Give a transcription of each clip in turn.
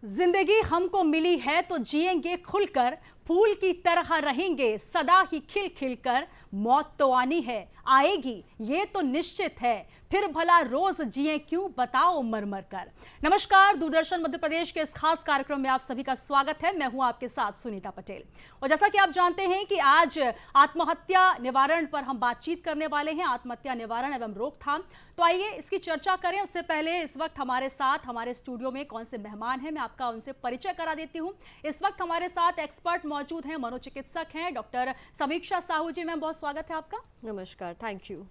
जिंदगी हमको मिली है तो जिएंगे खुलकर, फूल की तरह रहेंगे सदा ही खिल खिल कर। मौत तो आनी है, आएगी ये तो निश्चित है, फिर भला रोज जिए क्यों बताओ मर मर कर। नमस्कार, दूरदर्शन मध्य प्रदेश के इस खास कार्यक्रम में आप सभी का स्वागत है। मैं हूं आपके साथ सुनीता पटेल। और जैसा कि आप जानते हैं कि आज आत्महत्या निवारण पर हम बातचीत करने वाले हैं, आत्महत्या निवारण एवं रोकथाम। तो आइए इसकी चर्चा करें। उससे पहले इस वक्त हमारे साथ हमारे स्टूडियो में कौन से मेहमान हैं, मैं आपका उनसे परिचय करा देती हूं। इस वक्त हमारे साथ एक्सपर्ट मौजूद हैं, मनोचिकित्सक हैं डॉक्टर समीक्षा साहू जी। मैम, बहुत स्वागत है आपका। नमस्कार, थैंक यू।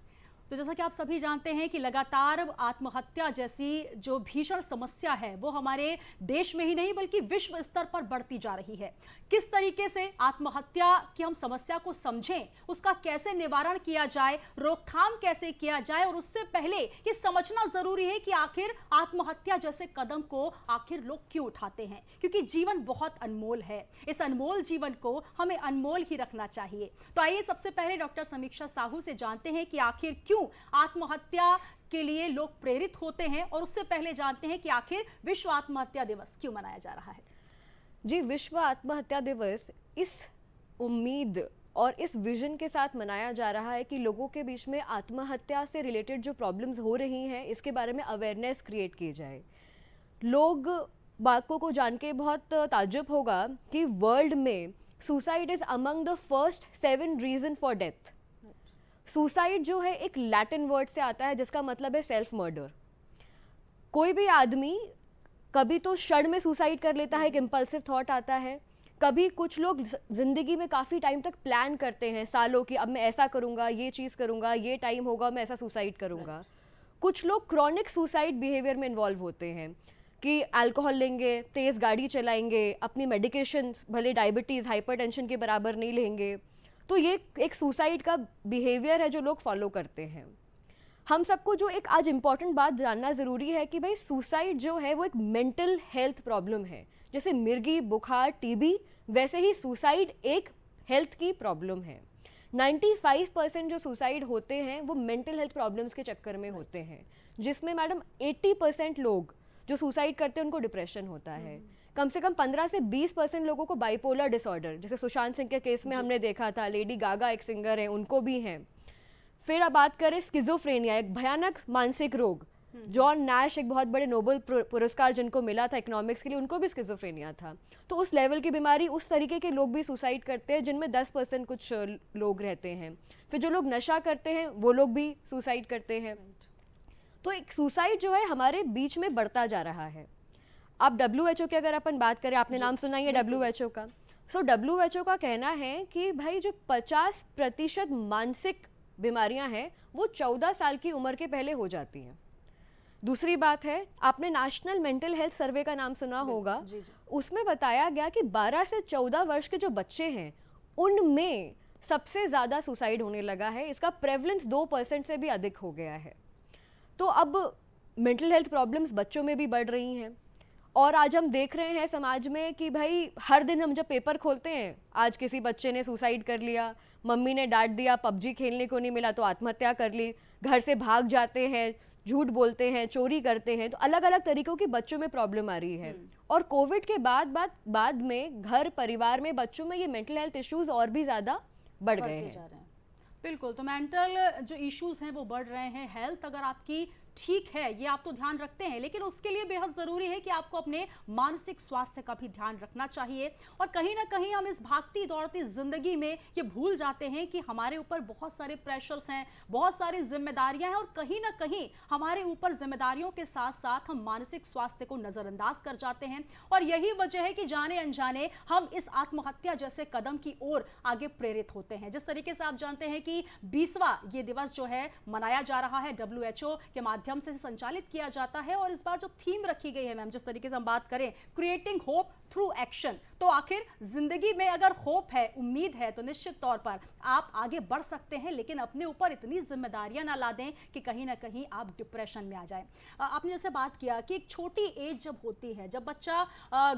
तो जैसा कि आप सभी जानते हैं कि लगातार आत्महत्या जैसी जो भीषण समस्या है वो हमारे देश में ही नहीं बल्कि विश्व स्तर पर बढ़ती जा रही है। किस तरीके से आत्महत्या की हम समस्या को समझें, उसका कैसे निवारण किया जाए, रोकथाम कैसे किया जाए, और उससे पहले ये समझना जरूरी है कि आखिर आत्महत्या जैसे कदम को आखिर लोग क्यों उठाते हैं, क्योंकि जीवन बहुत अनमोल है। इस अनमोल जीवन को हमें अनमोल ही रखना चाहिए। तो आइए सबसे पहले डॉक्टर समीक्षा साहू से जानते हैं कि आखिर क्यों आत्महत्या के लिए लोग प्रेरित होते हैं, और उससे पहले जानते हैं कि आखिर विश्व आत्महत्या दिवस क्यों मनाया जा रहा है। जी, विश्व आत्महत्या दिवस इस उम्मीद और इस विजन के साथ मनाया जा रहा है कि लोगों के बीच में आत्महत्या से रिलेटेड जो प्रॉब्लम्स हो रही हैं इसके बारे में अवेयरनेस क्रिएट की जाए। लोग बातों को जान के बहुत ताज्जुब होगा कि वर्ल्ड में suicide is among the first 7 reason for death. Suicide जो है एक लैटिन वर्ड से आता है जिसका मतलब है सेल्फ मर्डर। कोई भी आदमी कभी तो क्षण में सुसाइड कर लेता है, एक इम्पल्सिव थॉट आता है। कभी कुछ लोग जिंदगी में काफ़ी टाइम तक प्लान करते हैं, सालों की, अब मैं ऐसा करूँगा, ये चीज़ करूँगा, ये टाइम होगा मैं ऐसा सुसाइड करूँगा। कुछ लोग क्रॉनिक सुसाइड बिहेवियर में इन्वॉल्व होते हैं कि अल्कोहल लेंगे, तेज़ गाड़ी चलाएंगे, अपनी मेडिकेशन भले डायबिटीज़ हाइपरटेंशन के बराबर नहीं लेंगे। तो ये एक सुसाइड का बिहेवियर है जो लोग फॉलो करते हैं। हम सबको जो एक आज इम्पॉर्टेंट बात जानना ज़रूरी है कि भाई सुसाइड जो है वो एक मेंटल हेल्थ प्रॉब्लम है। जैसे मिर्गी, बुखार, टीबी, वैसे ही सुसाइड एक हेल्थ की प्रॉब्लम है। 95% जो सुसाइड होते हैं वो मेंटल हेल्थ प्रॉब्लम्स के चक्कर में होते हैं, जिसमें मैडम 80% लोग जो सुसाइड करते हैं उनको डिप्रेशन होता है। कम से कम 15 से 20% लोगों को बाइपोलर डिसऑर्डर, जैसे सुशांत सिंह के केस में हमने देखा था, लेडी गागा एक सिंगर है, उनको भी हैं। फिर अब बात करें स्किज़ोफ्रेनिया, एक भयानक मानसिक रोग। जॉन नैश एक बहुत बड़े नोबेल पुरस्कार जिनको मिला था इकोनॉमिक्स के लिए, उनको भी स्किज़ोफ्रेनिया था। तो उस लेवल की बीमारी, उस तरीके के लोग भी सुसाइड करते हैं, जिनमें 10% कुछ लोग रहते हैं। फिर जो लोग नशा करते हैं वो लोग भी सुसाइड करते हैं। तो एक सुसाइड जो है हमारे बीच में बढ़ता जा रहा है। अब WHO की अगर अपन बात करें, आपने नाम सुना ही है WHO का। सो WHO का कहना है कि भाई जो 50% मानसिक बीमारियां हैं वो 14 साल की उम्र के पहले हो जाती हैं। दूसरी बात है, आपने नेशनल मेंटल हेल्थ सर्वे का नाम सुना होगा। उसमें बताया गया कि 12 से 14 वर्ष के जो बच्चे हैं उनमें सबसे ज़्यादा सुसाइड होने लगा है। इसका प्रेवलेंस 2% से भी अधिक हो गया है। तो अब मेंटल हेल्थ प्रॉब्लम्स बच्चों में भी बढ़ रही हैं। और आज हम देख रहे हैं समाज में कि भाई हर दिन हम जब पेपर खोलते हैं, आज किसी बच्चे ने सुसाइड कर लिया, मम्मी ने डांट दिया, पबजी खेलने को नहीं मिला तो आत्महत्या कर ली, घर से भाग जाते हैं, झूठ बोलते हैं, चोरी करते हैं। तो अलग अलग तरीकों की बच्चों में प्रॉब्लम आ रही है। और कोविड के बाद में घर परिवार में बच्चों में ये मेंटल हेल्थ इश्यूज और भी ज़्यादा बढ़ गए हैं। बिल्कुल, तो मेंटल जो इश्यूज हैं वो बढ़ रहे हैं। हेल्थ अगर आपकी ठीक है, ये आप तो ध्यान रखते हैं, लेकिन उसके लिए बेहद जरूरी है कि आपको अपने मानसिक स्वास्थ्य का भी ध्यान रखना चाहिए। और कहीं ना कहीं हम इस भागती दौड़ती जिंदगी में ये भूल जाते हैं कि हमारे ऊपर बहुत सारे प्रेशर्स हैं, बहुत सारी जिम्मेदारियां हैं, और कहीं ना कहीं हमारे ऊपर जिम्मेदारियों के साथ साथ हम मानसिक स्वास्थ्य को नजरअंदाज कर जाते हैं। और यही वजह है कि जाने अनजाने हम इस आत्महत्या जैसे कदम की ओर आगे प्रेरित होते हैं। जिस तरीके से आप जानते हैं कि 20वां ये दिवस जो है मनाया जा रहा है, WHO के माध्यम से संचालित किया जाता है। और इस बार जो थीम रखी गई है मैम, जिस तरीके से हम बात करें, क्रिएटिंग होप थ्रू एक्शन, तो आखिर जिंदगी में अगर होप है, उम्मीद है, तो निश्चित तौर पर आप आगे बढ़ सकते हैं, लेकिन अपने ऊपर इतनी जिम्मेदारियां ना ला दें कि कहीं ना कहीं आप डिप्रेशन में आ जाएं। आपने जैसे बात किया कि एक छोटी एज जब होती है, जब बच्चा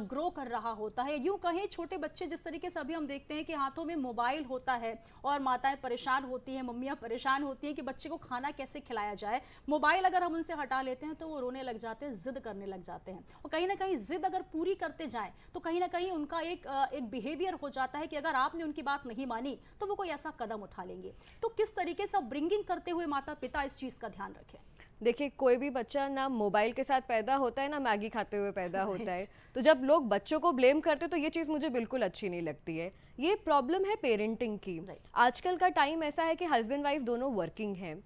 ग्रो कर रहा होता है, यूं कहें छोटे बच्चे जिस तरीके से अभी हम देखते हैं कि हाथों में मोबाइल होता है और माताएं परेशान होती हैं, मम्मियां परेशान होती हैं कि बच्चे को खाना कैसे खिलाया जाए। मोबाइल अगर हम उनसे हटा लेते हैं तो वो रोने लग जाते हैं, जिद करने लग जाते हैं, और कहीं ना कहीं जिद अगर पूरी करते जाएं तो कहीं ना कहीं उनका एक बिहेवियर हो जाता है कि अगर आपने उनकी बात नहीं मानी तो वो कोई ऐसा कदम उठा लेंगे। तो किस तरीके से ब्रिंगिंग करते हुए माता पिता इस चीज का ध्यान रखें? देखिए, कोई भी बच्चा ना मोबाइल के साथ पैदा होता है ना मैगी खाते हुए पैदा होता है। तो जब लोग बच्चों को ब्लेम करते तो ये चीज़ मुझे बिल्कुल अच्छी नहीं लगती है। ये प्रॉब्लम है पेरेंटिंग की। आजकल का टाइम ऐसा है कि हस्बैंड वाइफ दोनों वर्किंग हैं,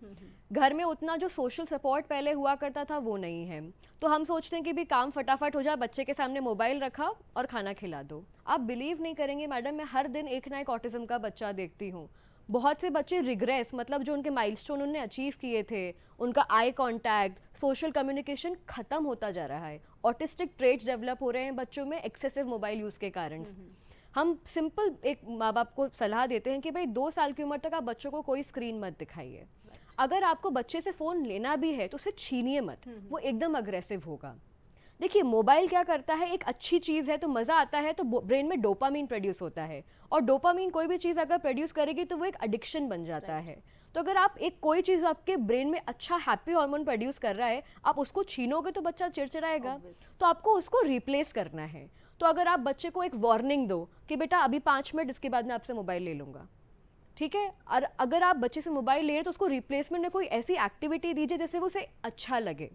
घर में उतना जो सोशल सपोर्ट पहले हुआ करता था वो नहीं है। तो हम सोचते हैं कि भी काम फटाफट हो जाए, बच्चे के सामने मोबाइल रखा और खाना खिला दो। आप बिलीव नहीं करेंगे मैडम, मैं हर दिन एक ना एक ऑटिज्म का बच्चा देखती हूँ। बहुत से बच्चे रिग्रेस, मतलब जो उनके माइलस्टोन उन्होंने अचीव किए थे, उनका आई कांटेक्ट, सोशल कम्युनिकेशन खत्म होता जा रहा है। ऑटिस्टिक ट्रेट्स डेवलप हो रहे हैं बच्चों में एक्सेसिव मोबाइल यूज़ के कारण। हम सिंपल एक माँ बाप को सलाह देते हैं कि भाई 2 साल की उम्र तक आप बच्चों को कोई स्क्रीन मत दिखाइए। अगर आपको बच्चे से फ़ोन लेना भी है तो उसे छीनिए मत, वो एकदम अग्रेसिव होगा। देखिए, मोबाइल क्या करता है, एक अच्छी चीज़ है तो मज़ा आता है, तो ब्रेन में डोपामीन प्रोड्यूस होता है, और डोपामीन कोई भी चीज़ अगर प्रोड्यूस करेगी तो वो एक एडिक्शन बन जाता है। तो अगर आप एक कोई चीज़ आपके ब्रेन में अच्छा हैप्पी हार्मोन प्रोड्यूस कर रहा है, आप उसको छीनोगे तो बच्चा चिड़चिड़ाएगा, तो आपको उसको रिप्लेस करना है। तो अगर आप बच्चे को एक वार्निंग दो कि बेटा अभी 5 मिनट, इसके बाद मैं आपसे मोबाइल ले लूँगा, ठीक है। और अगर आप बच्चे से मोबाइल ले रहे हैं तो उसको रिप्लेसमेंट में कोई ऐसी एक्टिविटी दीजिए जिससे वो उसे अच्छा लगे।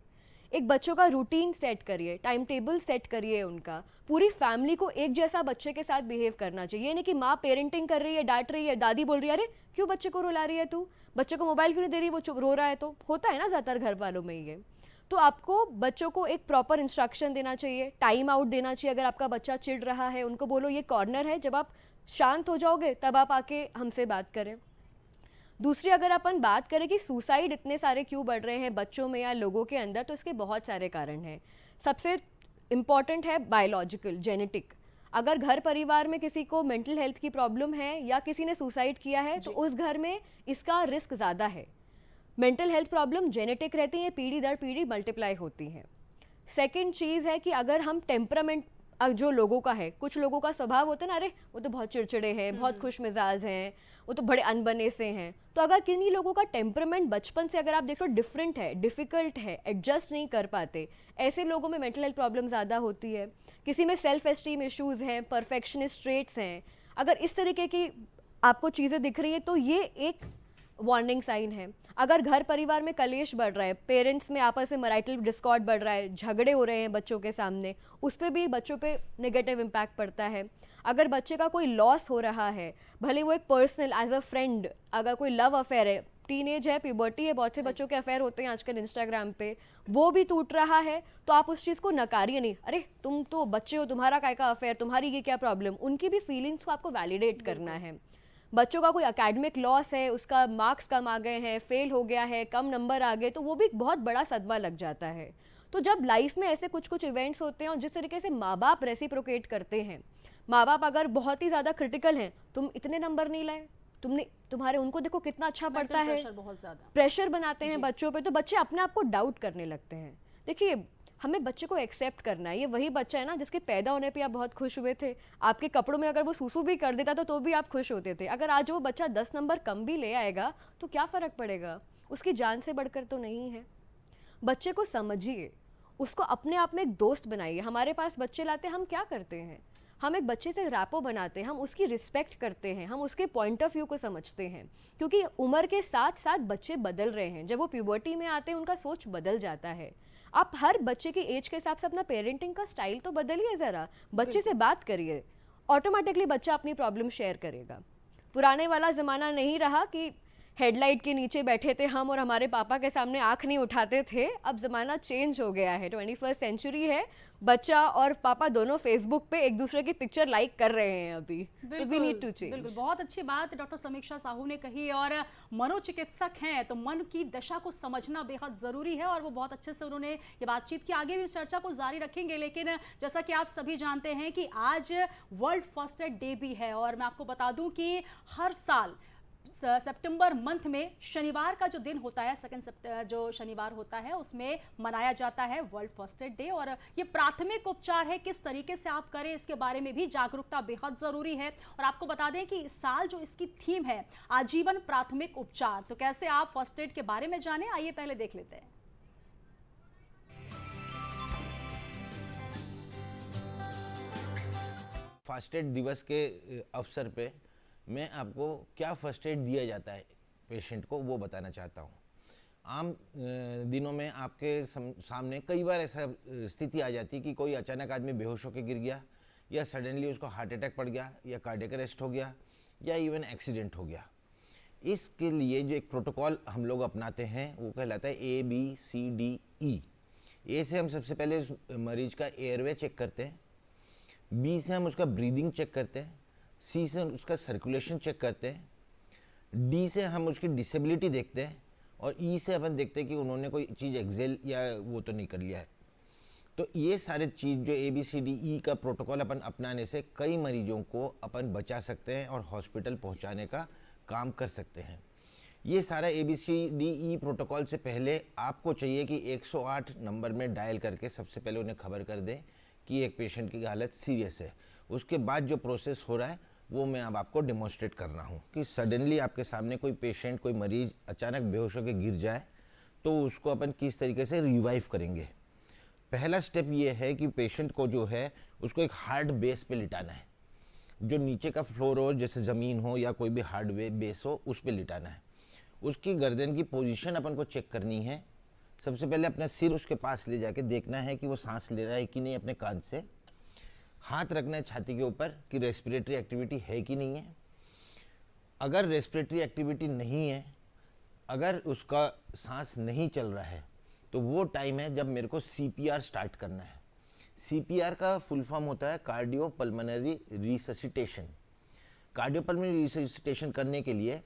एक बच्चों का रूटीन सेट करिए, टाइम टेबल सेट करिए उनका। पूरी फैमिली को एक जैसा बच्चे के साथ बिहेव करना चाहिए। ये नहीं कि माँ पेरेंटिंग कर रही है, डांट रही है, दादी बोल रही है अरे क्यों बच्चे को रुला रही है तू, बच्चे को मोबाइल क्यों नहीं दे रही, वो रो रहा है। तो होता है ना ज़्यादातर घर वालों में ये। तो आपको बच्चों को एक प्रॉपर इंस्ट्रक्शन देना चाहिए, टाइम आउट देना चाहिए। अगर आपका बच्चा चिढ़ रहा है, उनको बोलो ये कॉर्नर है, जब आप शांत हो जाओगे तब आप आके हमसे बात करें। दूसरी, अगर अपन बात करें कि सुसाइड इतने सारे क्यों बढ़ रहे हैं बच्चों में या लोगों के अंदर, तो इसके बहुत सारे कारण हैं। सबसे इम्पॉर्टेंट है बायोलॉजिकल, जेनेटिक। अगर घर परिवार में किसी को मेंटल हेल्थ की प्रॉब्लम है या किसी ने सुसाइड किया है तो उस घर में इसका रिस्क ज़्यादा है। मेंटल हेल्थ प्रॉब्लम जेनेटिक रहती है, पीढ़ी दर पीढ़ी मल्टीप्लाई होती हैं। सेकेंड चीज़ है कि अगर हम टेम्परामेंट जो लोगों का है, कुछ लोगों का स्वभाव होता है ना, अरे वो तो बहुत चिड़चिड़े हैं, बहुत खुश मिजाज हैं, वो तो बड़े अनबने से हैं। तो अगर किन्हीं लोगों का टेम्परामेंट बचपन से अगर आप देखो डिफरेंट है, डिफ़िकल्ट है, एडजस्ट नहीं कर पाते, ऐसे लोगों में मेंटल हेल्थ प्रॉब्लम ज़्यादा होती है। किसी में सेल्फ एस्टीम इश्यूज़ हैं, परफेक्शनिस्ट ट्रेट्स हैं। अगर इस तरीके की आपको चीज़ें दिख रही है तो ये एक वार्निंग साइन है। अगर घर परिवार में कलेश बढ़ रहा है, पेरेंट्स में आपस में मैरिटल डिस्कॉर्ड बढ़ रहा है, झगड़े हो रहे हैं बच्चों के सामने, उस पर भी बच्चों पे नेगेटिव इम्पैक्ट पड़ता है। अगर बच्चे का कोई लॉस हो रहा है, भले वो एक पर्सनल एज अ फ्रेंड, अगर कोई लव अफेयर है, टीनेज है, प्यूबर्टी है, बहुत से बच्चों के अफेयर होते हैं आजकल इंस्टाग्राम पे, वो भी टूट रहा है, तो आप उस चीज़ को नकारिए नहीं, अरे तुम तो बच्चे हो, तुम्हारा काय का अफेयर, तुम्हारी ये क्या प्रॉब्लम। उनकी भी फीलिंग्स को आपको वैलिडेट करना है। बच्चों का कोई एकेडमिक लॉस है, उसका मार्क्स कम आ गए हैं, फेल हो गया है, कम नंबर आ गए, तो वो भी बहुत बड़ा सदमा लग जाता है। तो जब लाइफ में ऐसे कुछ कुछ इवेंट्स होते हैं और जिस तरीके से माँ बाप रेसिप्रोकेट करते हैं, माँ बाप अगर बहुत ही ज़्यादा क्रिटिकल हैं, तुम इतने नंबर नहीं लाए, तुम्हारे उनको देखो कितना अच्छा पढ़ता है, प्रेशर बनाते हैं बच्चों पे, तो बच्चे अपने आप को डाउट करने लगते हैं। देखिए, हमें बच्चे को एक्सेप्ट करना है। ये वही बच्चा है ना जिसके पैदा होने पे आप बहुत खुश हुए थे, आपके कपड़ों में अगर वो सूसू भी कर देता तो भी आप खुश होते थे। अगर आज वो बच्चा 10 नंबर कम भी ले आएगा तो क्या फ़र्क पड़ेगा, उसकी जान से बढ़कर तो नहीं है। बच्चे को समझिए, उसको अपने आप में एक दोस्त बनाइए। हमारे पास बच्चे लाते हम क्या करते हैं, हम एक बच्चे से रैपो बनाते हैं, हम उसकी रिस्पेक्ट करते हैं, हम उसके पॉइंट ऑफ व्यू को समझते हैं, क्योंकि उम्र के साथ साथ बच्चे बदल रहे हैं। जब वो प्यूबर्टी में आते हैं उनका सोच बदल जाता है। आप हर बच्चे की एज के हिसाब से अपना पेरेंटिंग का स्टाइल तो बदलिए ज़रा, बच्चे से बात करिए, ऑटोमेटिकली बच्चा अपनी प्रॉब्लम शेयर करेगा। पुराने वाला ज़माना नहीं रहा कि हेडलाइट के नीचे बैठे थे हम और हमारे पापा के सामने आंख नहीं उठाते थे। अब ज़माना चेंज हो गया है, 21st सेंचुरी है। बच्चा और पापा दोनों फेसबुक पे एक दूसरे की पिक्चर लाइक कर रहे हैं अभी। So we need to change. बिल्कुल, बहुत अच्छी बात डॉक्टर समीक्षा साहू ने कही। और मनोचिकित्सक हैं तो मन की दशा को समझना बेहद ज़रूरी है, और वो बहुत अच्छे से उन्होंने ये बातचीत की। आगे भी इस चर्चा को जारी रखेंगे, लेकिन जैसा कि आप सभी जानते हैं कि आज वर्ल्ड फर्स्ट एड डे भी है। और मैं आपको बता दूं कि हर साल सितंबर मंथ में शनिवार का जो दिन होता है, जो शनिवार होता है, उसमें मनाया जाता है वर्ल्ड फर्स्ट एड डे। और ये प्राथमिक उपचार है, किस तरीके से आप करें इसके बारे में भी जागरूकता बेहद जरूरी है। और आपको बता दें कि इस साल जो इसकी थीम है आजीवन प्राथमिक उपचार, तो कैसे आप फर्स्ट एड के बारे में जानें, आइए पहले देख लेते हैं। फर्स्ट एड दिवस के अवसर पे मैं आपको क्या फर्स्ट एड दिया जाता है पेशेंट को वो बताना चाहता हूँ। आम दिनों में आपके सामने कई बार ऐसा स्थिति आ जाती है कि कोई अचानक आदमी बेहोश होकर गिर गया, या सडनली उसको हार्ट अटैक पड़ गया, या कार्डियक अरेस्ट हो गया, या इवन एक्सीडेंट हो गया। इसके लिए जो एक प्रोटोकॉल हम लोग अपनाते हैं वो कहलाता है ABCDE। ए से हम सबसे पहले उस मरीज का एयरवे चेक करते हैं, बी से हम उसका ब्रीदिंग चेक करते हैं, सी से उसका सर्कुलेशन चेक करते हैं, डी से हम उसकी डिसेबिलिटी देखते हैं, और ई से अपन देखते हैं कि उन्होंने कोई चीज़ एक्सेल या वो तो नहीं कर लिया है। तो ये सारे चीज़ जो ABCDE का प्रोटोकॉल अपन अपनाने से कई मरीजों को अपन बचा सकते हैं और हॉस्पिटल पहुंचाने का काम कर सकते हैं। ये सारा ABCDE प्रोटोकॉल से पहले आपको चाहिए कि 108 नंबर में डायल करके सबसे पहले उन्हें खबर कर दें कि एक पेशेंट की हालत सीरियस है। उसके बाद जो प्रोसेस हो रहा है वो मैं अब आपको डेमोन्स्ट्रेट कर रहा हूँ कि सडनली आपके सामने कोई पेशेंट, कोई मरीज अचानक बेहोश होकर गिर जाए तो उसको अपन किस तरीके से रिवाइव करेंगे। पहला स्टेप ये है कि पेशेंट को जो है उसको एक हार्ड बेस पे लिटाना है। जो नीचे का फ्लोर हो, जैसे ज़मीन हो या कोई भी हार्ड बेस हो, उस पर लिटाना है। उसकी गर्दन की पोजीशन अपन को चेक करनी है। सबसे पहले अपना सिर उसके पास ले जाके देखना है कि वो सांस ले रहा है कि नहीं अपने कान से। हाथ रखना है छाती के ऊपर कि रेस्पिरेटरी एक्टिविटी है कि नहीं है। अगर रेस्पिरेटरी एक्टिविटी नहीं है, अगर उसका सांस नहीं चल रहा है, तो वो टाइम है जब मेरे को CPR स्टार्ट करना है। CPR का फुल फॉर्म होता है cardio pulmonary resuscitation. Cardio pulmonary resuscitation करने के लिए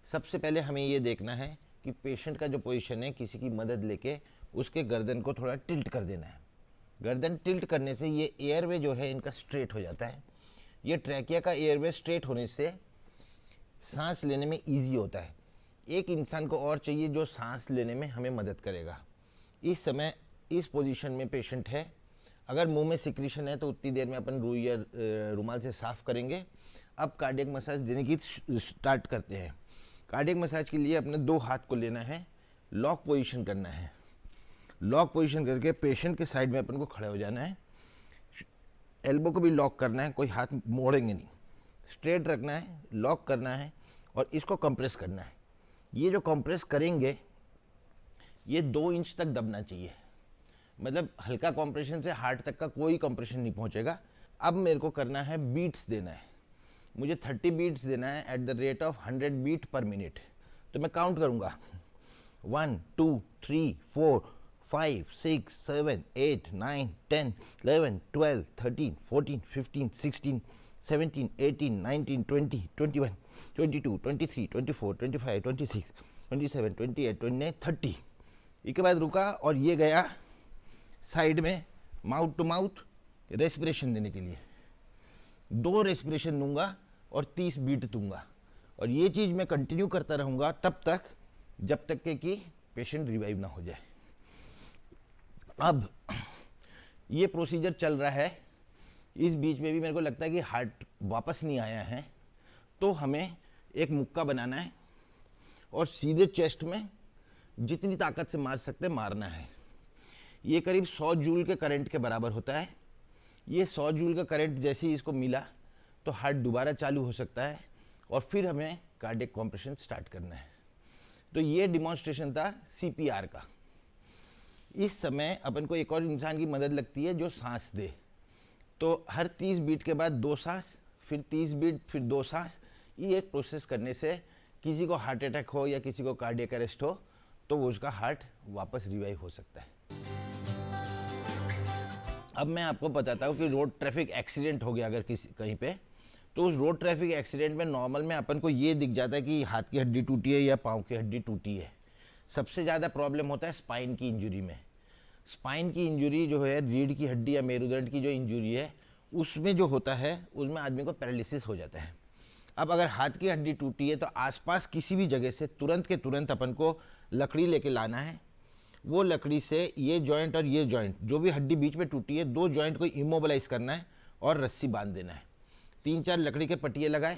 सबसे पहले हमें ये देखना है कि पेशेंट का जो पोजीशन है, किसी की मदद लेके उसके गर्दन को थोड़ा टिल्ट कर देना है। गर्दन टिल्ट करने से ये एयरवे जो है इनका स्ट्रेट हो जाता है। ये ट्रैकिया का एयरवे स्ट्रेट होने से सांस लेने में इजी होता है। एक इंसान को और चाहिए जो सांस लेने में हमें मदद करेगा। इस समय इस पोजीशन में पेशेंट है। अगर मुंह में सिक्रीशन है तो उतनी देर में अपन रुई या रुमाल से साफ़ करेंगे। अब कार्डियक मसाज देने की स्टार्ट करते हैं। कार्डियक मसाज के लिए अपने 2 हाथ को लेना है, लॉक पोजीशन करना है। लॉक पोजीशन करके पेशेंट के साइड में अपन को खड़े हो जाना है। एल्बो को भी लॉक करना है, कोई हाथ मोड़ेंगे नहीं, स्ट्रेट रखना है, लॉक करना है और इसको कंप्रेस करना है। ये जो कंप्रेस करेंगे ये 2 इंच तक दबना चाहिए। मतलब हल्का कंप्रेशन से हार्ट तक का कोई कंप्रेशन नहीं पहुंचेगा। अब मेरे को करना है बीट्स देना है। मुझे 30 बीट्स देना है at the rate of 100 beat per minute. तो मैं काउंट करूँगा 1 2 3 4 5 6 7 8 9 10 11 12 13 14 15 16 17 18 19 20 21 22 23 24 25 26 27 28 29 30। इसके बाद रुका और ये गया साइड में माउथ टू माउथ रेस्पिरेशन देने के लिए। 2 रेस्पिरेशन दूंगा और 30 बीट दूंगा, और ये चीज़ मैं कंटिन्यू करता रहूँगा तब तक जब तक के कि पेशेंट रिवाइव ना हो जाए। अब ये प्रोसीजर चल रहा है, इस बीच में भी मेरे को लगता है कि हार्ट वापस नहीं आया है, तो हमें एक मुक्का बनाना है और सीधे चेस्ट में जितनी ताकत से मार सकते मारना है। ये करीब 100 जूल के करंट के बराबर होता है। ये 100 जूल का करंट जैसे ही इसको मिला तो हार्ट दोबारा चालू हो सकता है और फिर हमें कार्डियक कॉम्प्रेशन स्टार्ट करना है। तो ये डिमॉन्स्ट्रेशन था CPR का। इस समय अपन को एक और इंसान की मदद लगती है जो सांस दे। तो हर 30 बीट के बाद 2 सांस, फिर 30 बीट, फिर 2 सांस। ये एक प्रोसेस करने से किसी को हार्ट अटैक हो या किसी को कार्डियक अरेस्ट हो तो वो उसका हार्ट वापस रिवाइव हो सकता है। अब मैं आपको बताता हूँ कि रोड ट्रैफिक एक्सीडेंट हो गया अगर किसी कहीं पे, तो उस रोड ट्रैफिक एक्सीडेंट में नॉर्मल में अपन को ये दिख जाता है कि हाथ की हड्डी टूटी है या पाँव की हड्डी टूटी है। सबसे ज़्यादा प्रॉब्लम होता है स्पाइन की इंजरी में। स्पाइन की इंजरी जो है, रीढ़ की हड्डी या मेरुदंड की जो इंजरी है, उसमें जो होता है उसमें आदमी को पैरालिसिस हो जाता है। अब अगर हाथ की हड्डी टूटी है तो आसपास किसी भी जगह से तुरंत के तुरंत अपन को लकड़ी लेके लाना है। वो लकड़ी से ये जॉइंट और ये जॉइंट, जो भी हड्डी बीच में टूटी है, दो जॉइंट को इमोबलाइज करना है और रस्सी बांध देना है। 3-4 लकड़ी के पटिए लगाए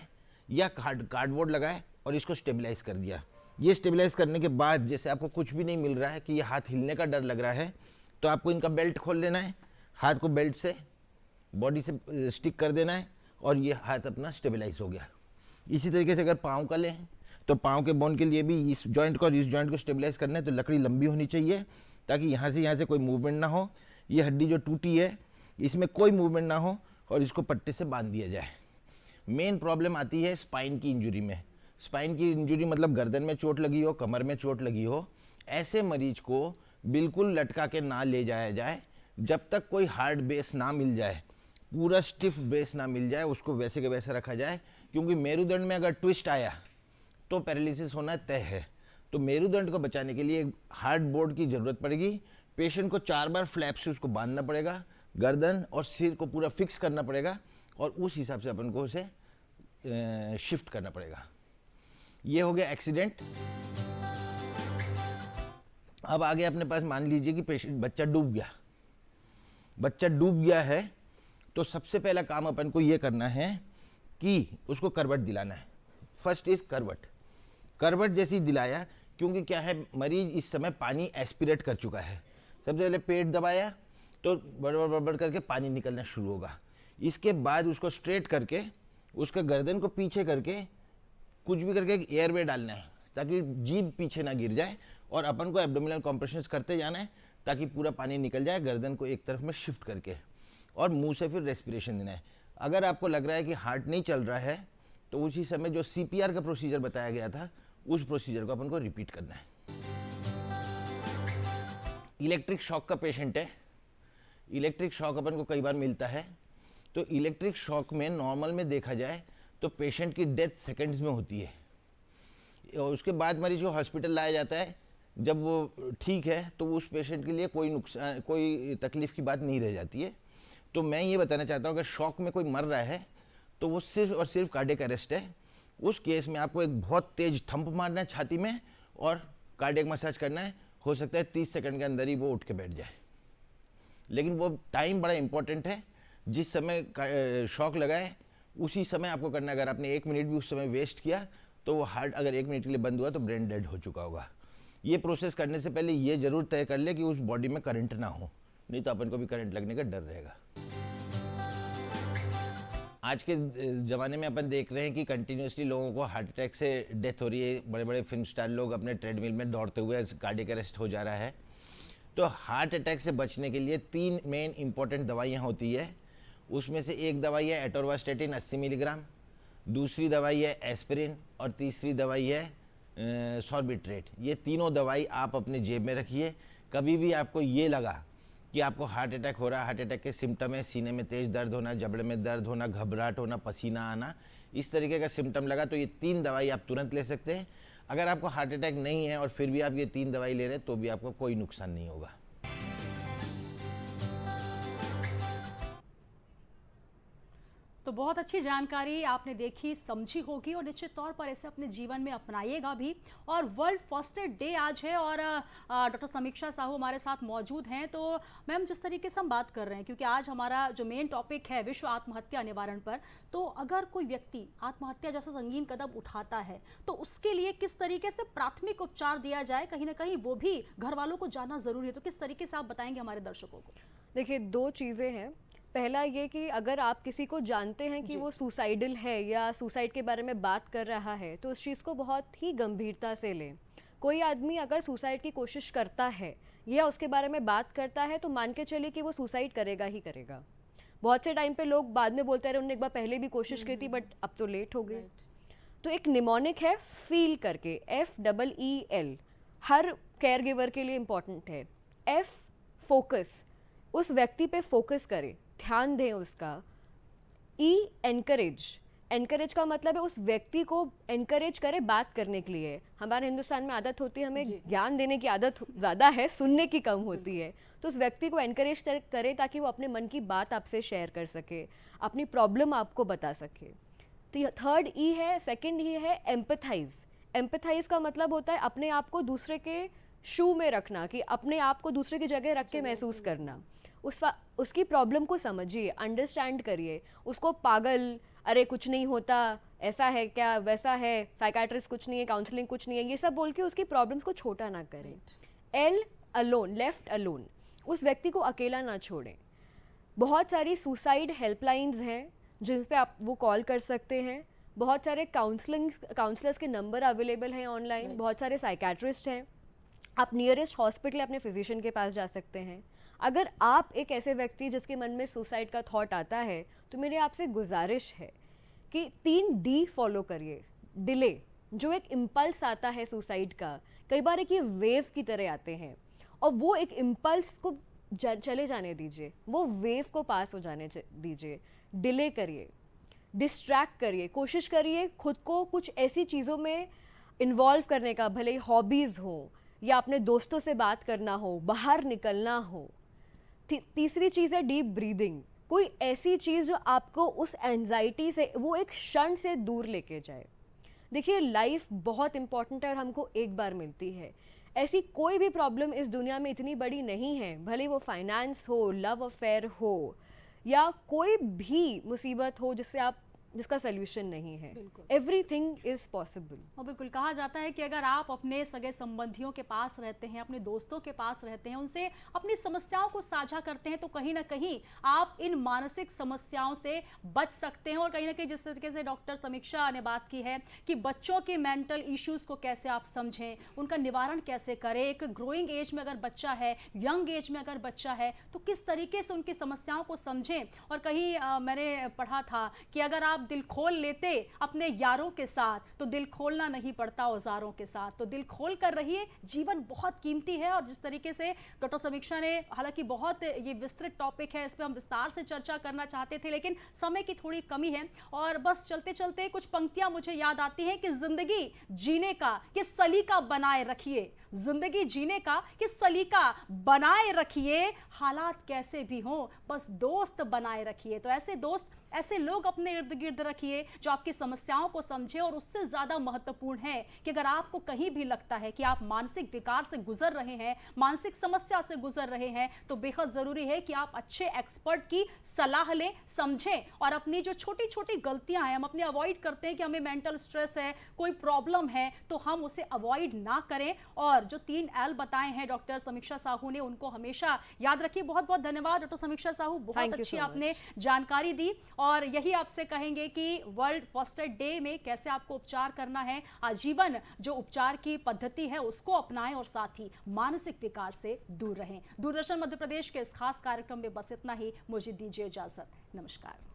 या कार्डबोर्ड लगाए और इसको स्टेबलाइज कर दिया। ये स्टेबलाइज करने के बाद जैसे आपको कुछ भी नहीं मिल रहा है कि ये हाथ हिलने का डर लग रहा है, तो आपको इनका बेल्ट खोल लेना है, हाथ को बेल्ट से बॉडी से स्टिक कर देना है और ये हाथ अपना स्टेबलाइज हो गया। इसी तरीके से अगर पाँव का लें तो पाँव के बोन के लिए भी इस जॉइंट को और इस जॉइंट को स्टेबलाइज करना है, तो लकड़ी लंबी होनी चाहिए ताकि यहाँ से कोई मूवमेंट ना हो। ये हड्डी जो टूटी है इसमें कोई मूवमेंट ना हो और इसको पट्टे से बांध दिया जाए। मेन प्रॉब्लम आती है स्पाइन की इंजरी में। स्पाइन की इंजरी मतलब गर्दन में चोट लगी हो, कमर में चोट लगी हो, ऐसे मरीज को बिल्कुल लटका के ना ले जाया जाए जब तक कोई हार्ड बेस ना मिल जाए, पूरा स्टिफ बेस ना मिल जाए, उसको वैसे के वैसे रखा जाए। क्योंकि मेरुदंड में अगर ट्विस्ट आया तो पैरालिसिस होना तय है। तो मेरुदंड को बचाने के लिए हार्ड बोर्ड की ज़रूरत पड़ेगी। पेशेंट को 4 बार फ्लैप से उसको बांधना पड़ेगा, गर्दन और सिर को पूरा फिक्स करना पड़ेगा और उस हिसाब से अपन को उसे शिफ्ट करना पड़ेगा। ये हो गया एक्सीडेंट। अब आगे अपने पास मान लीजिए कि पेशेंट बच्चा डूब गया है, तो सबसे पहला काम अपन को ये करना है कि उसको करवट दिलाना है। फर्स्ट इज करवट जैसी दिलाया, क्योंकि क्या है, मरीज इस समय पानी एस्पिरेट कर चुका है। सबसे पहले पेट दबाया तो बड़बड़ बड़बड़ करके पानी निकलना शुरू होगा। इसके बाद उसको स्ट्रेट करके उसके गर्दन को पीछे करके कुछ भी करके एक एयरवे डालना है ताकि जीभ पीछे ना गिर जाए और अपन को एब्डोमिनल कॉम्प्रेशंस करते जाना है ताकि पूरा पानी निकल जाए गर्दन को एक तरफ में शिफ्ट करके, और मुंह से फिर रेस्पिरेशन देना है। अगर आपको लग रहा है कि हार्ट नहीं चल रहा है तो उसी समय जो CPR का प्रोसीजर बताया गया था उस प्रोसीजर को अपन को रिपीट करना है। इलेक्ट्रिक शॉक का पेशेंट है, इलेक्ट्रिक शॉक अपन को कई बार मिलता है, तो इलेक्ट्रिक शॉक में नॉर्मल में देखा जाए तो पेशेंट की डेथ सेकंड्स में होती है और उसके बाद मरीज को हॉस्पिटल लाया जाता है। जब वो ठीक है तो उस पेशेंट के लिए कोई तकलीफ की बात नहीं रह जाती है। तो मैं ये बताना चाहता हूँ अगर शॉक में कोई मर रहा है तो वो सिर्फ और सिर्फ कार्डियक अरेस्ट है। उस केस में आपको एक बहुत तेज थंप मारना है छाती में और कार्डियक मसाज करना है। हो सकता है 30 सेकंड के अंदर ही वो उठ के बैठ जाए, लेकिन वो टाइम बड़ा इंपॉर्टेंट है। जिस समय शॉक लगा है उसी समय आपको करना है। अगर आपने 1 मिनट भी उस समय वेस्ट किया तो वो हार्ट अगर 1 मिनट के लिए बंद हुआ तो ब्रेन डेड हो चुका होगा। ये प्रोसेस करने से पहले ये जरूर तय कर ले कि उस बॉडी में करंट ना हो, नहीं तो अपन को भी करंट लगने का डर रहेगा। आज के ज़माने में अपन देख रहे हैं कि कंटिन्यूसली लोगों को हार्ट अटैक से डेथ हो रही है। बड़े बड़े फिल्म स्टार लोग अपने ट्रेडमिल में दौड़ते हुए कार्डियक अरेस्ट हो जा रहा है। तो हार्ट अटैक से बचने के लिए 3 मेन इंपॉर्टेंट दवाइयाँ होती है। उसमें से एक दवाई है एटोरवास्टेटिन 80 मिलीग्राम, दूसरी दवाई है एस्पिरिन और तीसरी दवाई है सॉर्बिट्रेट। ये तीनों दवाई आप अपने जेब में रखिए। कभी भी आपको ये लगा कि आपको हार्ट अटैक हो रहा है, हार्ट अटैक के सिम्टम है सीने में तेज दर्द होना, जबड़े में दर्द होना, घबराहट होना, पसीना आना, इस तरीके का सिम्टम लगा तो ये 3 दवाई आप तुरंत ले सकते हैं। अगर आपको हार्ट अटैक नहीं है और फिर भी आप ये 3 दवाई ले रहे हैं तो भी आपको कोई नुकसान नहीं होगा। तो बहुत अच्छी जानकारी आपने देखी, समझी होगी और निश्चित तौर पर इसे अपने जीवन में अपनाइएगा भी। और वर्ल्ड फर्स्ट एड डे आज है और डॉक्टर समीक्षा साहू हमारे साथ मौजूद हैं। तो मैम, जिस तरीके से हम बात कर रहे हैं, क्योंकि आज हमारा जो मेन टॉपिक है विश्व आत्महत्या निवारण पर, तो अगर कोई व्यक्ति आत्महत्या जैसा संगीन कदम उठाता है तो उसके लिए किस तरीके से प्राथमिक उपचार दिया जाए, कहीं ना कहीं वो भी घर वालों को जानना जरूरी है। तो किस तरीके से आप बताएंगे हमारे दर्शकों को? देखिए, 2 चीज़ें हैं। पहला ये कि अगर आप किसी को जानते हैं कि वो सुसाइडल है या सुसाइड के बारे में बात कर रहा है तो उस चीज़ को बहुत ही गंभीरता से लें। कोई आदमी अगर सुसाइड की कोशिश करता है या उसके बारे में बात करता है तो मान के चलिए कि वो सुसाइड करेगा ही करेगा। बहुत से टाइम पे लोग बाद में बोलते रहे उन्होंने एक बार पहले भी कोशिश की थी बट अब तो लेट हो गई। तो एक निमोनिक है फील करके, FEEL, हर केयर गिवर के लिए इम्पॉर्टेंट है। F फोकस, उस व्यक्ति पे फोकस करें, ध्यान दें उसका। E एनकरेज, एनकरेज का मतलब है उस व्यक्ति को एनकरेज करे बात करने के लिए। हमारे हिंदुस्तान में आदत होती है, हमें ज्ञान देने की आदत ज़्यादा है, सुनने की कम होती है। तो उस व्यक्ति को एनकरेज करे ताकि वो अपने मन की बात आपसे शेयर कर सके, अपनी प्रॉब्लम आपको बता सके। तो थर्ड ई है, सेकंड ई है एम्पथाइज। एम्पथाइज का मतलब होता है अपने आप को दूसरे के शू में रखना, कि अपने आप को दूसरे की जगह रख के महसूस करना। उसकी प्रॉब्लम को समझिए, अंडरस्टैंड करिए, उसको पागल, अरे कुछ नहीं होता, ऐसा है क्या, वैसा है, साइकाट्रिस्ट कुछ नहीं है, काउंसलिंग कुछ नहीं है, ये सब बोल के उसकी प्रॉब्लम्स को छोटा ना करें। एल अलोन, लेफ्ट अलोन, उस व्यक्ति को अकेला ना छोड़ें। बहुत सारी सुसाइड हेल्पलाइंस हैं जिन पे आप वो कॉल कर सकते हैं। बहुत सारे काउंसलर्स के नंबर अवेलेबल हैं ऑनलाइन, बहुत सारे साइकाट्रिस्ट हैं। आप नियरेस्ट हॉस्पिटल अपने फिजिशियन के पास जा सकते हैं। अगर आप एक ऐसे व्यक्ति जिसके मन में सुसाइड का थॉट आता है, तो मेरे आपसे गुजारिश है कि 3D फॉलो करिए। डिले, जो एक इम्पल्स आता है सुसाइड का, कई बार एक ये वेव की तरह आते हैं, और वो एक इम्पल्स को चले जाने दीजिए, वो वेव को पास हो जाने दीजिए। डिले करिए, डिस्ट्रैक्ट करिए, कोशिश करिए खुद को कुछ ऐसी चीज़ों में इन्वॉल्व करने का, भले ही हॉबीज़ हो या अपने दोस्तों से बात करना हो, बाहर निकलना हो। तीसरी चीज़ है डीप ब्रीदिंग, कोई ऐसी चीज़ जो आपको उस एंजाइटी से, वो एक क्षण से दूर लेके जाए। देखिए लाइफ बहुत इंपॉर्टेंट है और हमको एक बार मिलती है। ऐसी कोई भी प्रॉब्लम इस दुनिया में इतनी बड़ी नहीं है, भले वो फाइनेंस हो, लव अफेयर हो, या कोई भी मुसीबत हो जिसका सोल्यूशन नहीं है। Everything is possible. और बिल्कुल कहा जाता है कि अगर आप अपने सगे संबंधियों के पास रहते हैं, अपने दोस्तों के पास रहते हैं, उनसे अपनी समस्याओं को साझा करते हैं, तो कहीं ना कहीं आप इन मानसिक समस्याओं से बच सकते हैं। और कहीं ना कहीं जिस तरीके से डॉक्टर समीक्षा ने बात की है कि बच्चों के मेंटल इश्यूज को कैसे आप समझें, उनका निवारण कैसे करें, एक ग्रोइंग एज में अगर बच्चा है, यंग एज में अगर बच्चा है, तो किस तरीके से उनकी समस्याओं को समझें। और कहीं मैंने पढ़ा था कि अगर आप दिल खोल लेते अपने यारों के साथ, तो दिल खोलना नहीं पड़ता औजारों के साथ। तो दिल खोल कर रहिए, जीवन बहुत कीमती है। और जिस तरीके से डॉक्टर समीक्षा ने, हालांकि बहुत ये विस्तृत टॉपिक है, इस पे हम विस्तार से चर्चा करना चाहते थे, लेकिन समय की थोड़ी कमी है। और बस चलते चलते कुछ पंक्तियां मुझे याद आती हैं कि जिंदगी जीने का ये सलीका बनाए रखिए, जिंदगी जीने का ये सलीका बनाए रखिए, हालात कैसे भी हों बस दोस्त बनाए रखिए। तो ऐसे दोस्त, ऐसे लोग अपने इर्द गिर्द रखिए जो आपकी समस्याओं को समझे। और उससे ज्यादा महत्वपूर्ण है कि अगर आपको कहीं भी लगता है कि आप मानसिक विकार से गुजर रहे हैं, मानसिक समस्या से गुजर रहे हैं, तो बेहद जरूरी है कि आप अच्छे एक्सपर्ट की सलाह लें, समझें। और अपनी जो छोटी छोटी गलतियां हैं, हम अपने अवॉइड करते हैं कि हमें मेंटल स्ट्रेस है, कोई प्रॉब्लम है, तो हम उसे अवॉइड ना करें। और जो 3 L बताए हैं डॉक्टर समीक्षा साहू ने, उनको हमेशा याद रखिए। बहुत बहुत धन्यवाद डॉक्टर समीक्षा साहू, बहुत अच्छी आपने जानकारी दी। और यही आपसे कहेंगे कि वर्ल्ड फर्स्ट एड डे में कैसे आपको उपचार करना है, आजीवन जो उपचार की पद्धति है उसको अपनाएं, और साथ ही मानसिक विकार से दूर रहें। दूरदर्शन मध्य प्रदेश के इस खास कार्यक्रम में बस इतना ही। मुझे दीजिए इजाजत, नमस्कार।